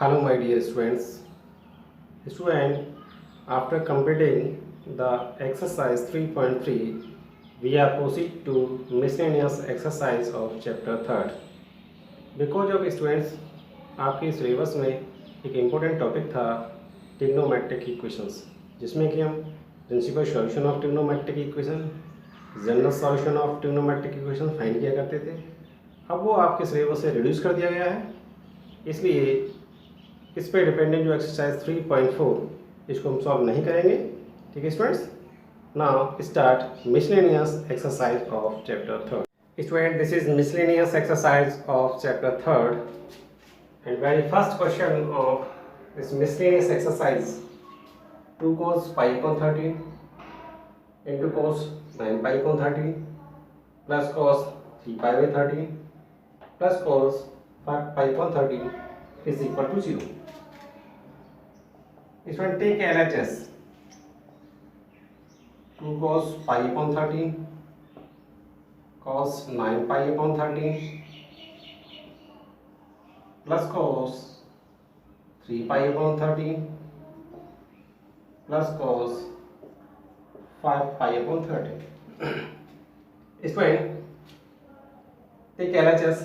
Hello my dear students. After completing the exercise 3.3, we are proceed to miscellaneous exercise of chapter 3rd. Because of students, आपके syllabus में एक important topic था trigonometric equations, जिसमें कि हम principal solution of trigonometric equation, general solution of trigonometric equation find किया करते थे। अब वो आपके सिलेबस से रिड्यूस कर दिया गया है, इसलिए इस पर डिपेंडेंट जो एक्सरसाइज 3.4 इसको हम सॉल्व नहीं करेंगे। ठीक है students, now start miscellaneous exercise of chapter 3rd। Student, this is miscellaneous exercise of chapter 3rd and very first question of this miscellaneous exercise 2 cos pi upon 13 into cos 9 pi upon 13 plus cos 3 pi by 13 plus cos 5 pi upon 13 is equal to 0. This one take LHS 2 cos pi upon 13 cos 9 pi upon 13 plus cos 3 pi upon 13 plus cos 5 pi upon 13. Student, take LHS.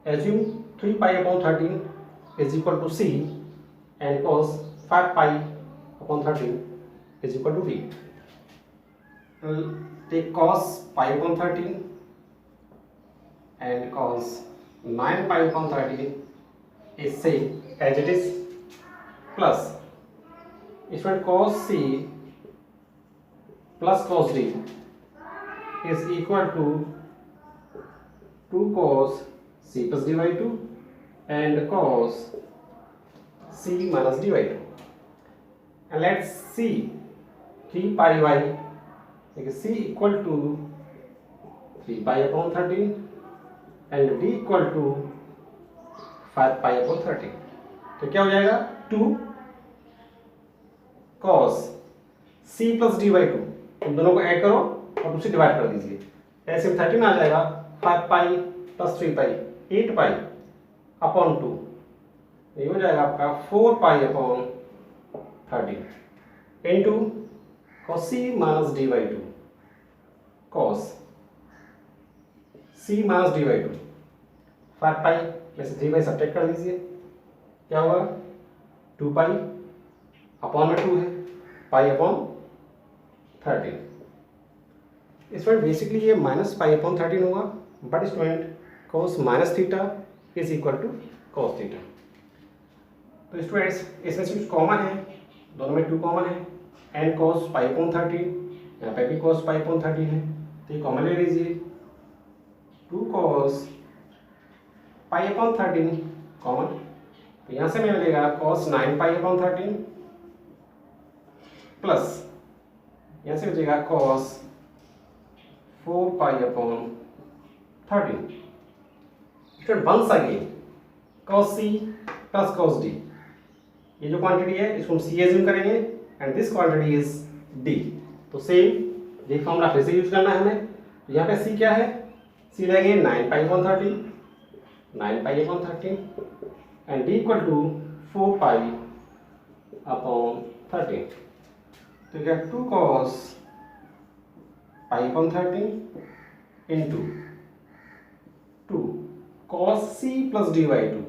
Assume 3 pi upon 13 is equal to C and cos 5 pi upon 13 is equal to D. Take cos pi upon 13 and cos 9 pi upon 13 is same as it is plus इसमें cos C plus cos D is equal to 2 cos C plus D by 2 and cos C minus D by 2. And let's see 3 pi by C equal to 3 pi upon 13 and D equal to 5 pi upon 13. तो क्या हो जाएगा 2 cos C plus D by 2, इन दोनों को add करो और 2 से divide कर दीजिए, ऐसे 13 आ जाएगा 5 pi plus 3 pi 8 pi upon 2, ये हो जाएगा आपका 4 pi upon 13 into cos C minus D by 2 cos C minus D by 2 5 pi में से 3 pi सब्ट्रैक्ट कर दीजिए, क्या होगा 2 pi अपॉन में 2 है पाई अपॉन 13। स्टूडेंट बेसिकली ये माइनस पाई अपॉन 13 होगा, but student cos minus theta is equal to cos theta. तो स्टूडेंट्स इसमें से कुछ कॉमन है, दोनों में 2 कॉमन है, एंड cos पाई अपॉन 13, यहाँ पे भी cos पाई अपॉन 13 है, तो ये कॉमन ले लीजिए, 2 cos पाई अपॉन 13 कॉमन, तो यहाँ से हमें मिलेगा cos 9 पाई अपॉन 13 प्लस यहाँ से बचेगा cos 4 pi upon 13। Student once again cos C plus cos D, ये जो क्वांटिटी है इसको हम C एज्यूम करेंगे and this quantity is D। तो सेम ये फॉर्मूला फिर से यूज करना है हमें। तो यहाँ पे C क्या है, C लेंगे 9 pi upon 13 and D equal to 4 pi upon 13। तो क्या 2 cos pi upon 13 into 2 cos C plus D by 2।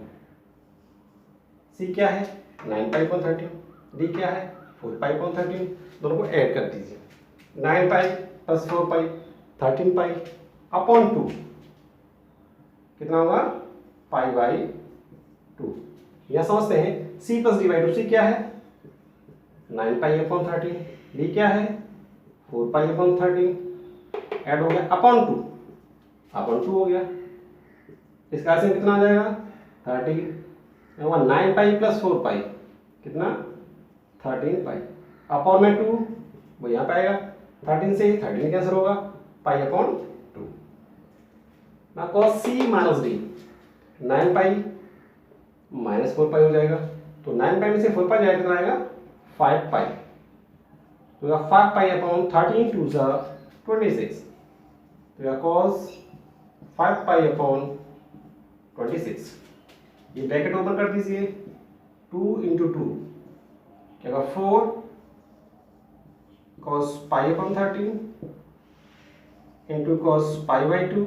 C क्या है 9 पाई अपॉन 13, D क्या है 4 पाई अपॉन 13, दोनों को ऐड कर दीजिए, 9 पाई प्लस 4 पाई 13 पाई अपॉन 2 कितना होगा पाई बाई 2। यह समझते हैं C plus D by 2, C क्या है 9 पाई अपॉन 13, D क्या है 4 पाई अपॉन 13 ऐड हो गया अपॉन 2 हो गया, इसका से कितना आ जाएगा 13 होगा 9 पाई प्लस 4 पाई कितना 13 पाई अपॉन में 2, वो यहाँ पे आएगा 13 से 13 कैंसिल होगा पाई अपॉन 2। ना cos C minus D 9 pi minus 4 पाई हो जाएगा, तो 9 पाई में से 4 पाई जाएगा कितना आएगा 5 पाई, तो 5 पाई अपॉन 13 2 26, तो cos 5 पाई अपॉन 26। ये ब्रैकेट ओपन कर दीजिए, 2 इंटू 2 क्या होगा 4 cos pi upon 13 into cos pi by 2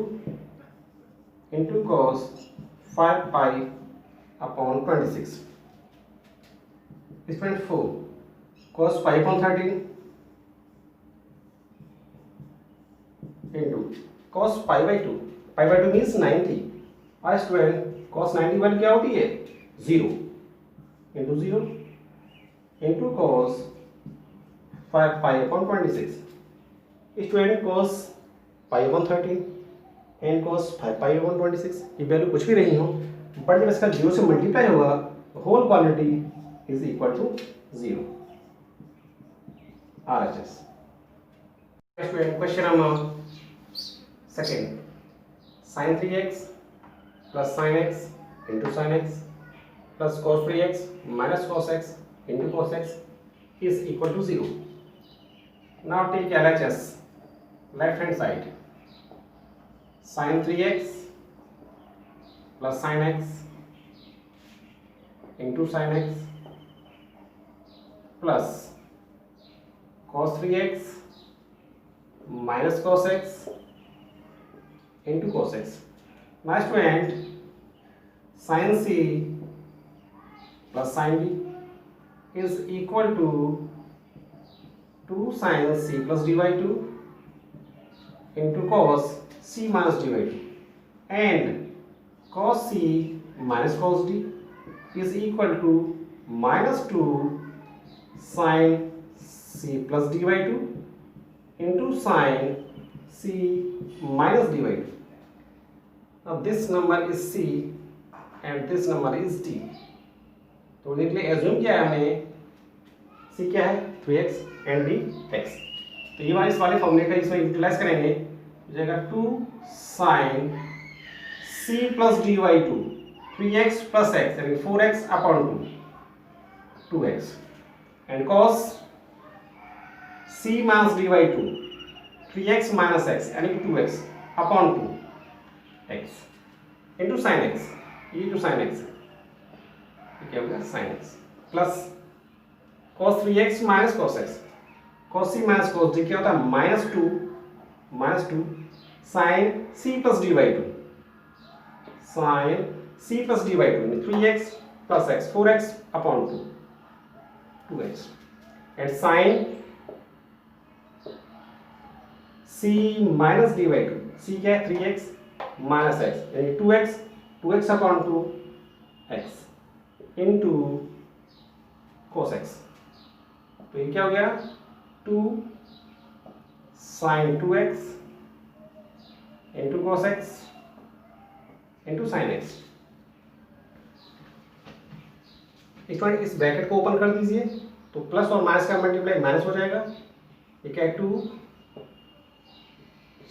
into cos 5 pi upon 26 इसमें 4 cos pi upon 13 into cos pi by 2 means 90। और स्टूडेंट cos 90 वैल्यू क्या होती है 0 into 0 into cos 5 pi upon 26 student cos pi upon 13 and cos 5 pi upon 26 ये value कुछ भी नहीं हो, बट जब इसका 0 से मल्टीप्लाई होगा whole quantity is equal to 0 RHS। Student question number second, sin 3x plus sin x into sin x plus cos 3x minus cos x into cos x is equal to 0. Now take LHS, left hand side, sin 3x plus sin x into sin x plus cos 3x minus cos x into cos x. Now student, sin c plus sin d is equal to 2 sin c plus d by 2 into cos c minus d by 2 and cos c minus cos d is equal to minus 2 sin c plus d by 2 into sin c minus d by 2. Now this number is c and this number is d. तो देख ले assume किया है हमने c क्या है 3x and d x। तो ये वाला इस वाले फॉर्मूले का इसमें यूटिलाइज करेंगे, हो जाएगा 2 sin c plus d by 2 3x plus x यानी 4x upon 2 2x and cos c minus d by 2 3x minus x यानी कि 2x upon 2x into sin x, e to sin x क्या होगा sin x plus cos 3x minus cos x, cos c minus cos d क्या होता है minus 2 sin c plus d by 2 sin c plus d by 2 3x plus x 4x upon 2x and sin c minus d by 2 c क्या है 3x minus x यानी 2x upon 2x into cos x। तो ये क्या हो गया 2 sin 2x into cos x into sin x। इस bracket को ओपन कर दीजिए तो प्लस और माइनस का मल्टीप्लाई माइनस हो जाएगा, ये क्या है 2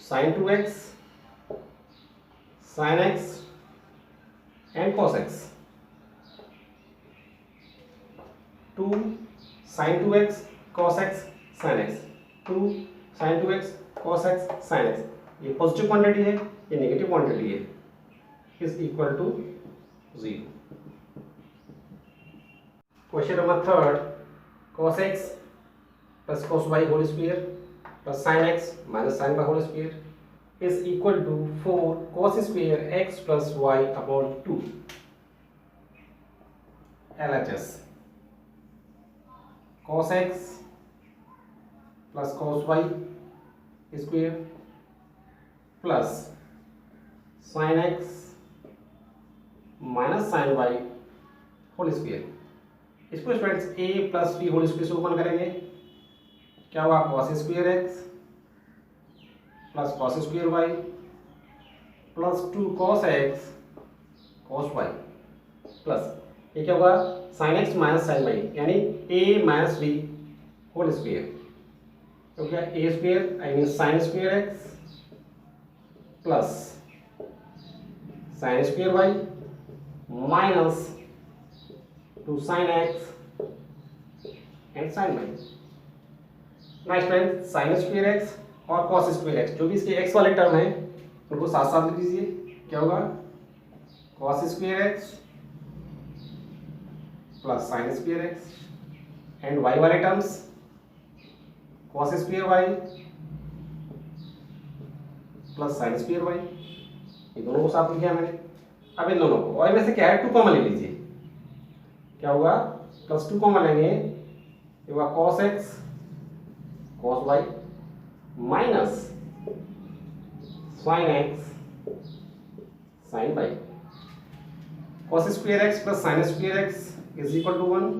sin 2x sin x and cos x 2 sin 2x cos x sin x 2 sin 2x cos x sin x। ये पॉजिटिव क्वांटिटी है, ये नेगेटिव क्वांटिटी है, is equal to 0। Question number third, cos x plus cos y whole square plus sin x minus sin y whole square is equal to 4 cos square x plus y upon 2 LHS। cos x plus cos y square plus sin x minus sin y whole square। इसको students a plus b whole square से open करेंगे, क्या हुआ cos square x plus cos square y plus 2 cos x cos y plus ये क्या होगा sin x minus sin y यानी a minus b whole square. तो क्या a square I mean sin square x plus sin square y minus 2 sin x and sin y। Next friend sin square x और cos square x जो भी इसके x वाले term हैं उनको साथ साथ लिख लीजिए, क्या होगा cos square x plus sine square x and y वाले terms cos square y plus sine square y, ये दोनों को साथ लिखा मैंने। अब इन दोनों को और इनमें से क्या है 2 कॉमन ले लीजिए, क्या हुआ प्लस 2 कॉमन लेंगे, ये हुआ cos x cos y minus sine x sine y, cos square x plus sine square x is equal to 1,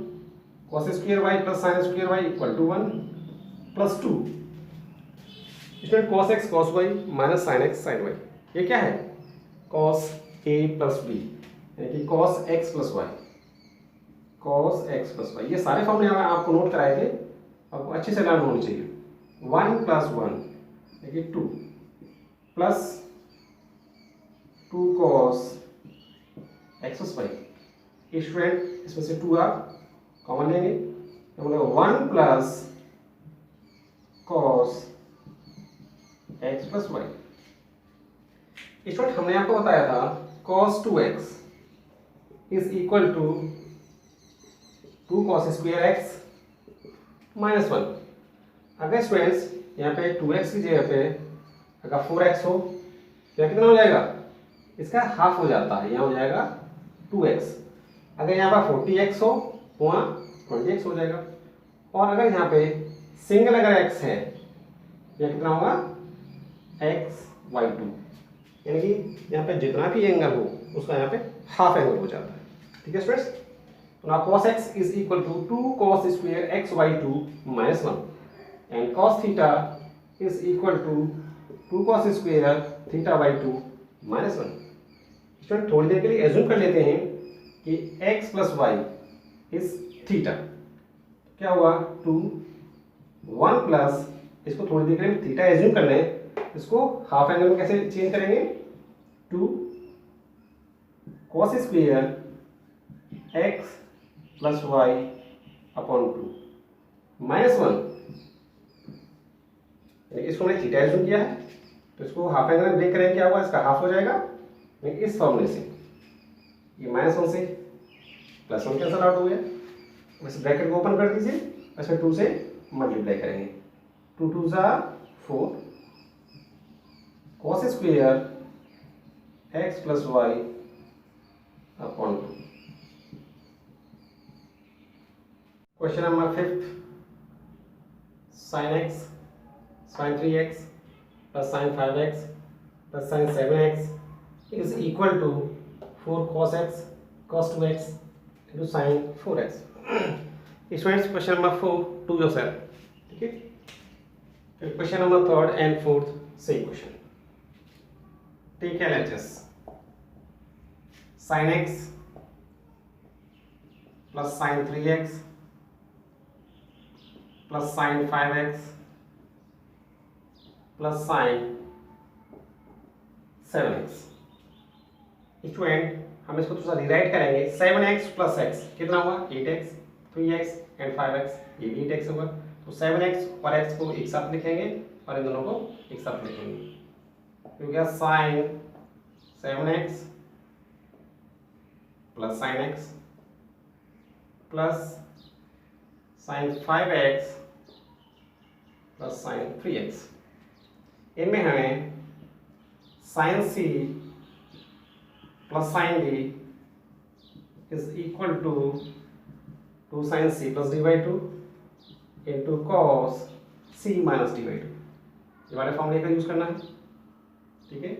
cos square y plus sine square y equal to 1 plus 2, इसमें cos x cos y minus sine x sine y, ये क्या है cos a plus b यानी कि cos x plus y, cos x plus y, ये सारे फॉर्मूले आपको नोट कराए थे, आपको अच्छे से लर्न होनी चाहिए। 1 प्लस 1 यानी कि 2 plus 2 cos x plus y, student इसमें से 2 आप कॉमन लेंगे तो मतलब 1 plus cos x plus y. Student हमने आपको बताया था cos 2x is equal to 2 cos square एक्स माइनस 1। अगर स्टूडेंट्स यहाँ पे 2x की जगह पे अगर 4x हो तो कितना हो जाएगा, इसका हाफ हो जाता है, यहाँ हो जाएगा 2x। अगर यहाँ पर 40x हो तो वहाँ 20x हो जाएगा, और अगर यहाँ पे सिंगल अगर x है यह कितना होगा x/2, यानी कि यहाँ पे जितना भी एंगल हो उसका यहाँ पे हाफ एंगल हो जाता है। ठीक है स्टूडेंट्स, तो ना cos x is equal to 2 cos square x/2 minus 1 and cos theta is equal to 2 cos square थीटा/2 माइनस 1। स्टूडेंट थोड़ी देर के लिए एज्यूम कर लेते हैं कि x plus y is theta, क्या हुआ 2 1 प्लस, इसको थोड़ी देर के लिए थीटा एज्यूम कर लें, इसको हाफ एंगल में कैसे चेंज करेंगे 2 cos square x plus y upon 2 minus 1, इसको हमने थीटा एज्यूम किया है तो इसको हाफ एंगल में ब्रेक करेंगे, क्या हुआ इसका हाफ हो जाएगा, इस फॉर्मूले से ये -1 से +1 कैंसल आउट हो गया, बस ब्रैकेट को ओपन कर दीजिए, इसमें 2 से मल्टीप्लाई करेंगे, 2 2 4 cos square x plus y upon 2। Question number 5, sin x sin 3x plus sin 5x plus sin 7x is equal to 4 cos x cos 2x into sin 4x। Students question number 4 to yourself, ठीक है। फिर question number 3rd and 4th same question. Take LHS sin x plus sin 3x plus sin 5x plus sin 7x। Student हम इसको थोड़ा rewrite करेंगे, 7x plus x कितना हुआ 8x, 3x and 5x, ये भी 8x होगा, तो 7x और x को एक साथ लिखेंगे और इन दोनों को एक साथ लिखेंगे, तो क्या sin 7x plus sin x plus sin 5x plus sin 3x। इनमें हमें sin c plus sin d is equal to 2 sin c plus d/2 into cos c minus d/2, ये वाले फॉर्मूले का यूज करना है, ठीक है।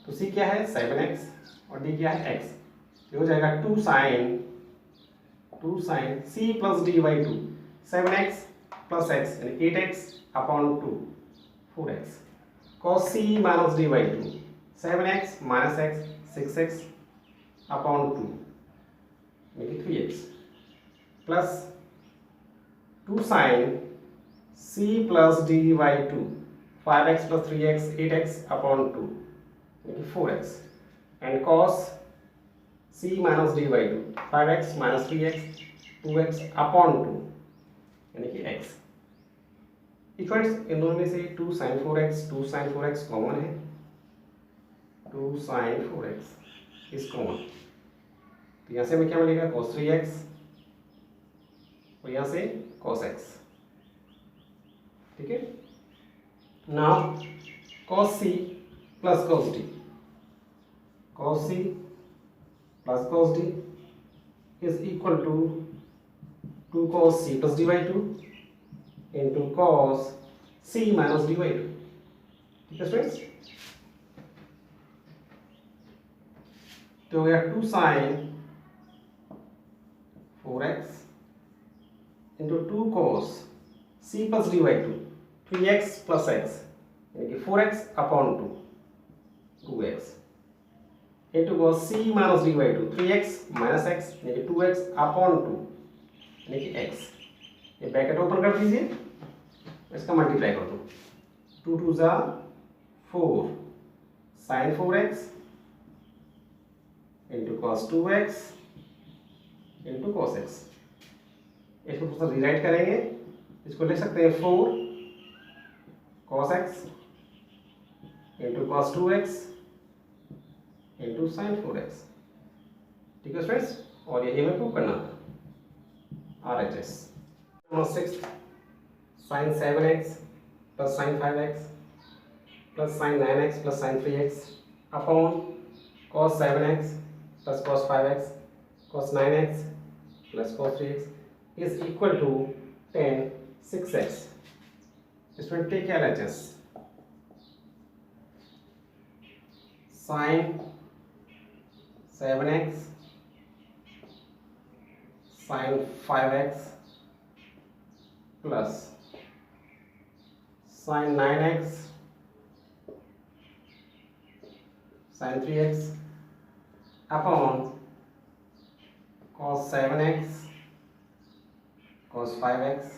तो c क्या है 7x और d क्या है x, ये हो जाएगा 2 sin c plus d/2, 7x plus x यानी 8x upon 2 4x, cos c minus d/2 7x minus x 6x upon 2 यानी 3x plus 2 sin c plus d/2 5x plus 3x 8x upon 2 यानी 4x and cos c minus d/2 5x minus 3x 2x upon 2 यानी कि x। इन दोनों में से 2 sin 4x common है, 2 sin 4x is common, तो यहाँ से हमें क्या मिलेगा cos 3x और यहाँ से cos x, ठीक है। Now cos c plus cos d, cos c plus cos d is equal to 2 cos c plus d by 2 into cos c minus d by 2, ठीक है स्टूडेंट्स। तो हो गया 2 sin 4x into 2 cos c plus d by 2, 3x plus x यानी कि 4x upon 2x into cos c minus d by 2, 3x minus x यानी कि 2x upon 2 यानी कि x। ये ब्रैकेट ओपन कर दीजिए, इसका मल्टीप्लाई कर दो, 2 2 जा 4 sin 4x into cos 2x into cos x। इसको थोड़ा सा रिराइट करेंगे, इसको लिख सकते हैं 4 cos x into cos 2x into sin 4x, ठीक है फ्रेंड्स। और यही हमें प्रूव करना था RHS। Number 6 sin 7x plus sin 5x plus sin 9x plus sin 3x upon cos 7x plus cos 5x cos 9x plus cos 3x is equal to tan 6x। इसमें take LHS, sin 7x sin 5x plus sin 9x sin 3x upon cos 7x cos 5x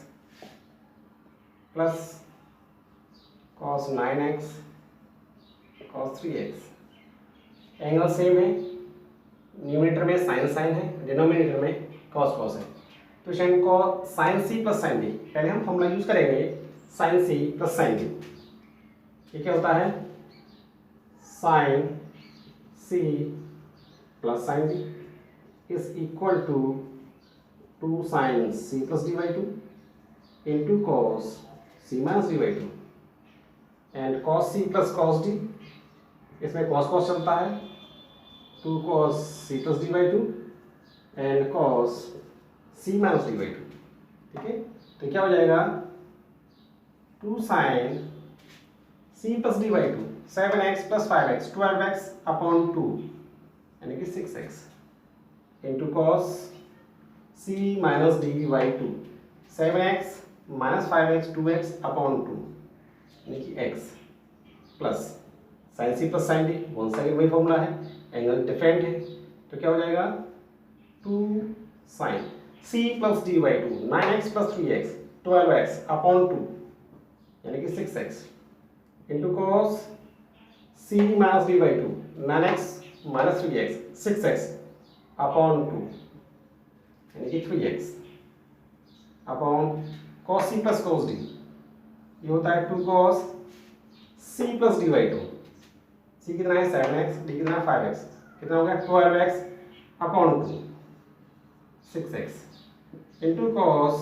plus cos 9x cos 3x। Angle same है, numerator में sin है, denominator में cos है। तो इसे sin c plus sin d, पहले हम formula use करेंगे sin c plus sin d। ये क्या होता है, sin c plus sin d is equal to 2 sin c plus d by 2 into cos c minus d by 2 and cos c plus cos d, इसमें cos चलता है, 2 cos c plus d by 2 and cos c minus d by 2, ठीक है। तो क्या हो जाएगा 2 sin c plus d by 2, 7x plus 5x 12x upon 2 यानी कि 6x into cos c minus d by 2, 7x minus 5x 2x upon 2 यानी कि x plus sin c plus sin d, one second वही formula है, angle different है। तो क्या हो जाएगा 2 sin c plus d by 2, 9x plus 3x 12x upon 2 यानी कि 6x into cos c minus d by 2, 9x minus 3x 6x upon 2 यानी कि 3x upon cos c plus cos d, ये होता है 2 cos c plus d by 2, c कितना है 7x, d कितना है 5x, कितना हो गया 12x upon 2 6x into cos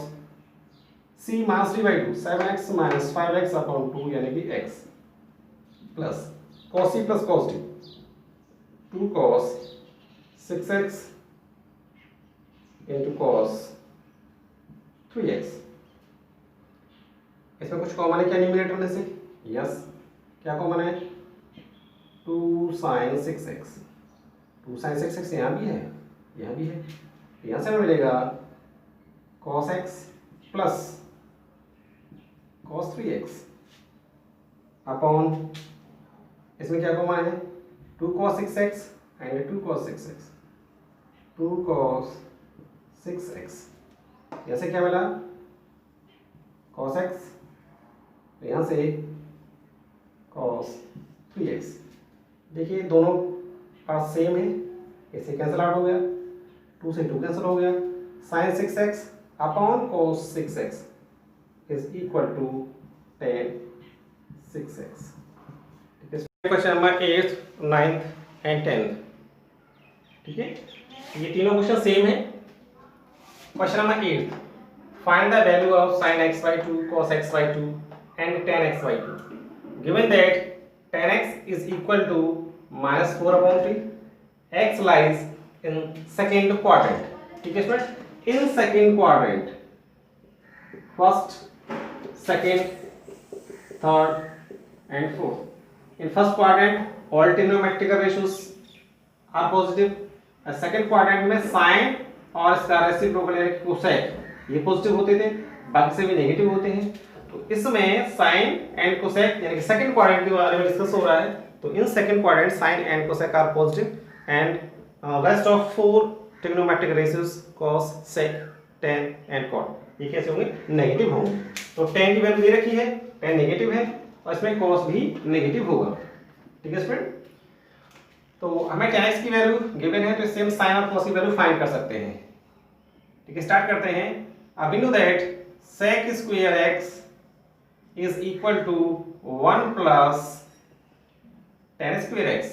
c minus d by 2, 7x minus 5x upon 2 यानी कि x plus cos c plus cos d, 2 cos 6x into cos 3x। इसमें कुछ कॉमन है क्या न्यूमरेटर में से? यस, क्या कॉमन है 2 sin 6x, 2 sin 6x यहाँ भी है, यहाँ भी है, यहाँ से हमें मिलेगा cos x plus cos 3x upon, इसमें क्या कॉमन है 2 cos 6x and 2 cos 6x, 2 cos 6x, यहाँ से क्या मिला cos x, यहाँ से cos 3x। देखिए दोनों पास सेम है, इससे कैंसिल आउट हो गया, 2 से 2 कैंसिल हो गया, sin 6x upon cos 6x is equal to tan 6x। Question number 8th, 9th and 10th, ठीक है, ये तीनों क्वेश्चन सेम है। Question number 8, find the value of sin x by 2, cos x by 2 and tan x by 2. Given that tan x is equal to minus 4 upon 3, x lies in second quadrant. ठीक है student, in second quadrant, first, second, third and fourth. In first quadrant all trigonometrical ratios are positive. Second quadrant में sine और इसका reciprocal यानी cosec ये positive होते थे, बाकी से भी नेगेटिव होते हैं. तो इसमें साइन एंड कोसेक यानी कि सेकेंड क्वाड्रेंट के बारे में डिस्कस हो रहा है. तो in second quadrant sine and cosec are positive and rest of 4 trigonometric ratios cos, sec, tan and cot ये कैसे होंगे? नेगेटिव होंगे. तो tan की वैल्यू दे रखी है, tan नेगेटिव है और इसमें cos भी नेगेटिव होगा. ठीक है स्टूडेंट, तो हमें tan x की वैल्यू गिवन है तो इससे हम sin और cos की वैल्यू फाइंड कर सकते हैं. ठीक है, स्टार्ट करते हैं. अब we know that sec square x is equal to 1 plus tan square x.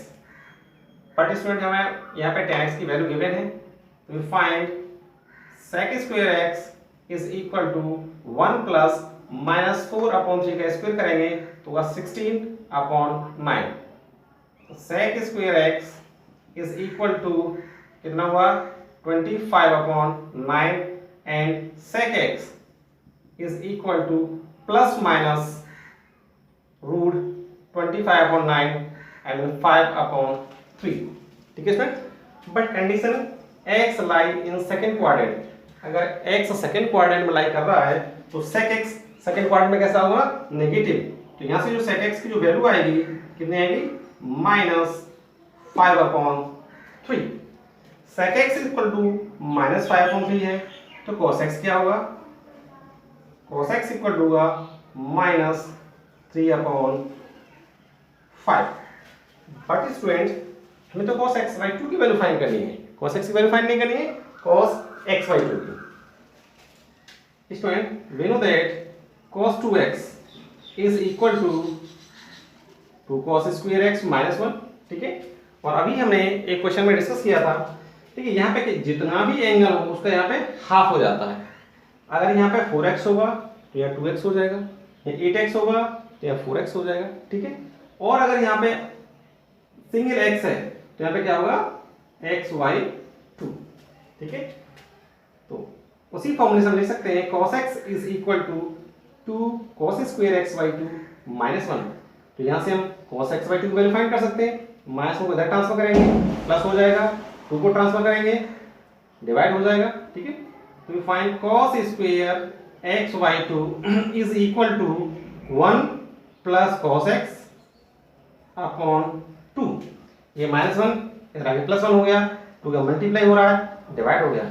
But student हमें यहाँ पे tan x की वैल्यू गिवन है, we find sec square x is equal to 1 plus minus 4 upon 3 का square करेंगे तो होगा 16 upon 9. sec square x is equal to कितना हुआ 25 upon 9 and sec x is equal to plus minus root 25 upon 9 and 5 upon 3. ठीक है student, but condition x lie in second quadrant. अगर x second quadrant में लाई कर रहा है तो sec x सेकंड क्वाड्रेंट में कैसा होगा? नेगेटिव. तो यहां से जो sec x की जो वैल्यू आएगी कितनी आएगी? -5 upon 3. sec x equal to -5 upon 3 है तो cos x क्या होगा? cos x इक्वल टू होगा -3 अपॉन 5. बट स्टूडेंट हमें तो cos x by 2 की वैल्यू फाइंड करनी है. cos x की वैल्यू फाइंड नहीं करनी है, cos x by 2 की. Student we know that cos 2x is equal to 2 cos square x minus 1. ठीक है, और अभी हमने एक क्वेश्चन में डिस्कस किया था. ठीक है, यहाँ पे जितना भी एंगल हो उसका यहाँ पे हाफ हो जाता है. अगर यहाँ पे 4x होगा तो यहाँ 2x हो जाएगा, या 8x होगा तो यहाँ 4x हो जाएगा. ठीक है, और अगर यहाँ पे सिंगल x है तो यहाँ पे क्या होगा? x y 2. ठीक है, तो उसी फॉर्मूले से हम लिख सकते हैं cos x is equal to 2 cos square x by 2 minus 1. तो यहाँ से हम cos x by 2 की वैल्यू फाइंड कर सकते हैं. माइनस को इधर ट्रांसफर करेंगे प्लस हो जाएगा, 2 को ट्रांसफर करेंगे डिवाइड हो जाएगा. ठीक है, तो we find cos square x by 2 is equal to 1 plus cos x upon 2. ये -1 इधर आगे +1 हो गया, 2 का मल्टीप्लाई हो रहा है, डिवाइड हो गया.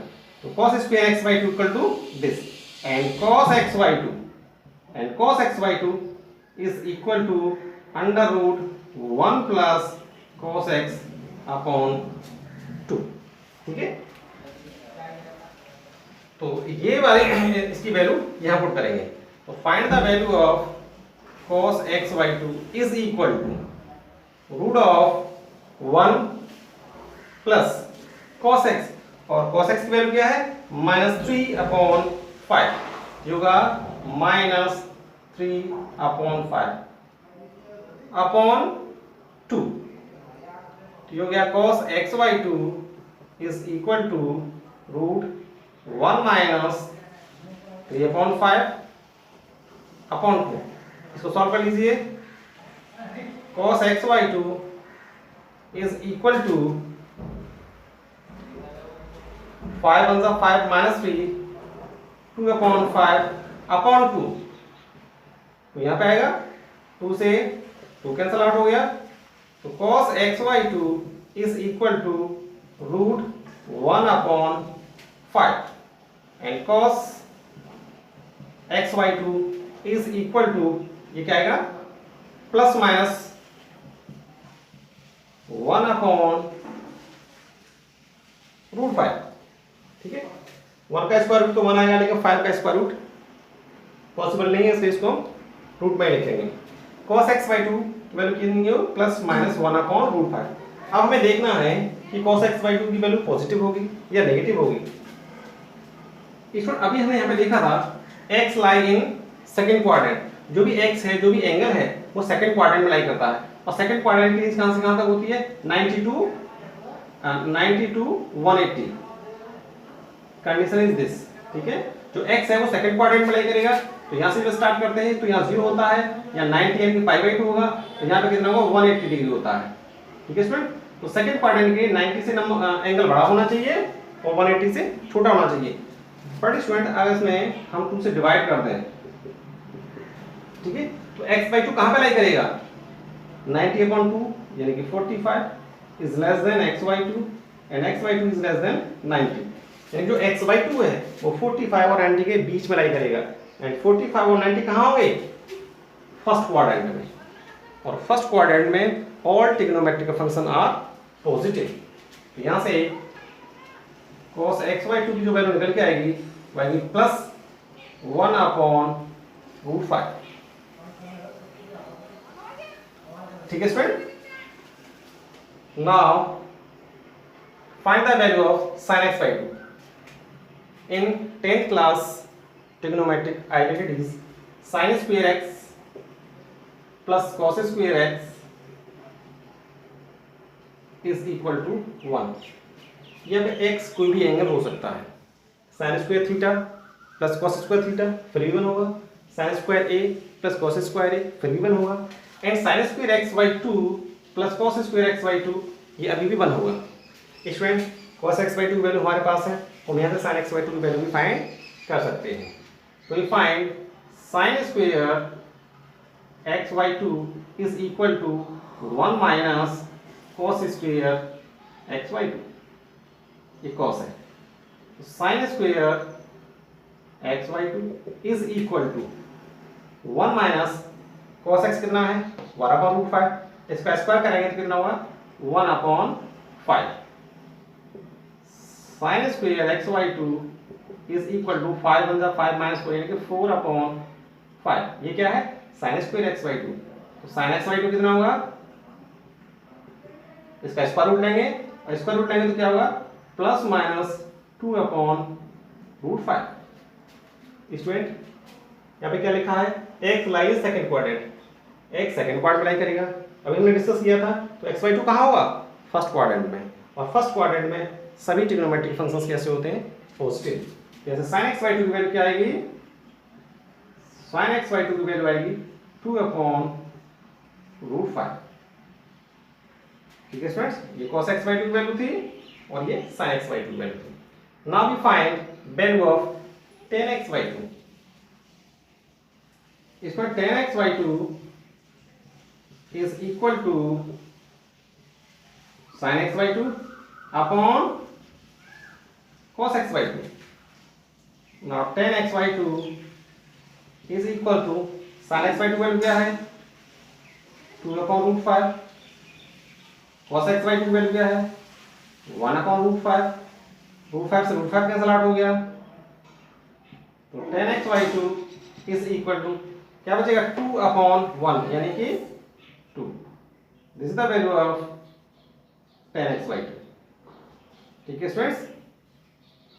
तो cos square x by 2 equal to this and cos x by 2 is equal to under root 1 plus cos x upon 2. ठीक है, तो ये वाली इसकी वैल्यू यहां पुट करेंगे. तो find the value of cos x by 2 is equal to root of 1 plus cos x, और cos x की वैल्यू क्या है? -3 अपॉन 5 होगा -3 अपॉन 5 अपॉन 2. तो हो गया cos x by 2 is equal to root 1 minus 3 upon 5 upon 2. इसको solve कर लीजिए. cos x by 2 is equal to 5 1 5 minus 3 2 upon 5 upon 2. तो यहाँ पे आएगा 2 से 2 कैंसल आउट हो गया. तो cos x by 2 is equal to root 1 upon 5 and cos x by 2 is equal to ये क्या आएगा? Plus minus 1 upon root 5. ठीक है, 1 का स्क्वायर रूट तो 1 आएगा, लेकिन 5 का स्क्वायर रूट पॉसिबल नहीं है, इसलिए इसको रूट में लिखेंगे. cos x by 2 वैल्यू कितनी हो? Plus minus 1 upon root 5. अब हमें देखना है कि cos x by 2 की वैल्यू पॉजिटिव होगी या नेगेटिव होगी. इसमें अभी हमने यहाँ पे देखा था x lie in second quadrant, जो भी x है, जो भी एंगल है वो सेकंड क्वाड्रेंट में लाई करता है, और सेकंड क्वाड्रेंट की रेंज कहाँ से कहाँ तक होती है 90 टू 180। कंडीशन इज दिस, ठीक है। जो x है वो सेकंड क्वाड्रेंट में लाई करेगा, तो यहाँ से जब स्टार्ट करते हैं तो यहाँ 0 होता है, यहाँ 90 यानी कि π/2 होगा, तो यहाँ पे कितना होगा 180 डिग्री होता है, ठीक है स्टूडेंट। तो सेकंड क्वाड्रेंट के 90 से एंगल बड़ा होना चाहिए और 180 से छोटा होना चाहिए। बट स्टूडेंट अगर इसमें हम 2 से डिवाइड कर दें, ठीक है, तो x/2 कहाँ पे लाई करेगा 90/2 यानी कि 45 is less than x/2 and x/2 is less than 90, यानी जो x/2 है वो 45 और 90 के बीच में लाई करेगा, एंड 45 और 90 कहाँ होंगे फर्स्ट क्वाड्रेंट में, और फर्स्ट क्वाड्रेंट में all trigonometric function are positive. तो यहाँ से cos x/2 की जो वैल्यू निकल के आएगी वो आएगी +1/√5, ठीक है student. Now find the value of sin x/2 in 10th class trigonometric identities. sin square x plus cos square x is equal to 1। यहाँ पे x कोई भी एंगल हो सकता है, sin square theta plus cos square theta फिर भी 1 होगा, sin square a plus cos square a फिर भी 1 होगा, and sin square x/2 plus cos square x/2 ये अभी भी 1 होगा। स्टूडेंट cos x/2 की वैल्यू हमारे पास है, हम यहाँ से sin x/2 की वैल्यू भी फाइंड कर सकते हैं। तो we find sin square x/2 is equal to 1 minus cos square x/2, ये cos है, तो sin square x/2 is equal to 1 minus cos x कितना है 1/√5, इसका स्क्वायर करेंगे तो कितना होगा 1/5, sin square x/2 is equal to 5 × 5 - 4 यानी कि 4/5। ये क्या है sin स्क्वायर x/2, तो sin x/2 कितना होगा, इसका स्क्वायर रूट लेंगे, और स्क्वायर रूट लेंगे तो क्या होगा +-2/√5। स्टूडेंट यहाँ पे क्या लिखा है x lie second quadrant, x second quadrant में लाई करेगा। अभी हमने डिस्कस किया था तो x/2 कहाँ होगा फर्स्ट क्वाड्रेंट में, और फर्स्ट क्वाड्रेंट में सभी ट्रिग्नोमेट्रिक फंक्शंस कैसे होते हैं पॉजिटिव। जैसे sin x/2 की वैल्यू क्या आएगी, sin x/2 की वैल्यू आएगी 2/√5, ठीक है स्टूडेंट्स। ये cos x/2 की वैल्यू थी और ये sin x/2 की वैल्यू थी। Now we find value of tan x/2। इसमें tan x/2 is equal to sin x/2 upon cos x/2। Now tan x/2 is equal to sin x/2 value क्या है 2/√5, cos x/2 value क्या है 1/√5, √5 से √5 cancel out हो गया, तो tan x/2 is equal to क्या बचेगा 2/1 यानी कि 2। This is the value of tan x/2, ठीक है स्टूडेंट्स।